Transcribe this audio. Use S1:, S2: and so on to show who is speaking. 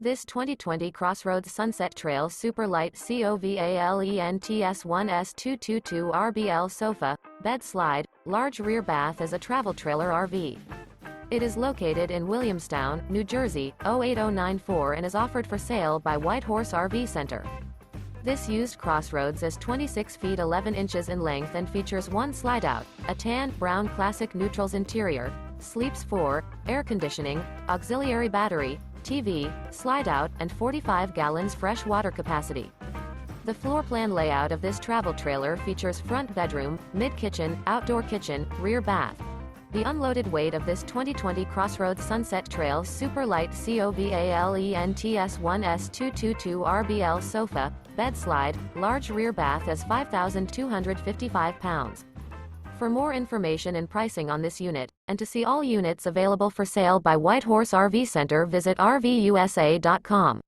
S1: This 2020 Crossroads Sunset Trail Super Lite COVALENTS1S222 RBL sofa, bed slide, large rear bath is a travel trailer RV. It is located in Williamstown, New Jersey, 08094 and is offered for sale by White Horse RV Center. This used Crossroads is 26 feet 11 inches in length and features one slide-out, a tan, brown classic neutrals interior, sleeps 4, air conditioning, auxiliary battery, TV, slide-out, and 45 gallons fresh water capacity. The floor plan layout of this travel trailer features front bedroom, mid-kitchen, outdoor kitchen, rear bath. The unloaded weight of this 2020 Crossroads Sunset Trail Super Lite COVALENTS1S222 RBL sofa, bed slide, large rear bath is 5,255 pounds. For more information and pricing on this unit, and to see all units available for sale by White Horse RV Center, visit RVUSA.com.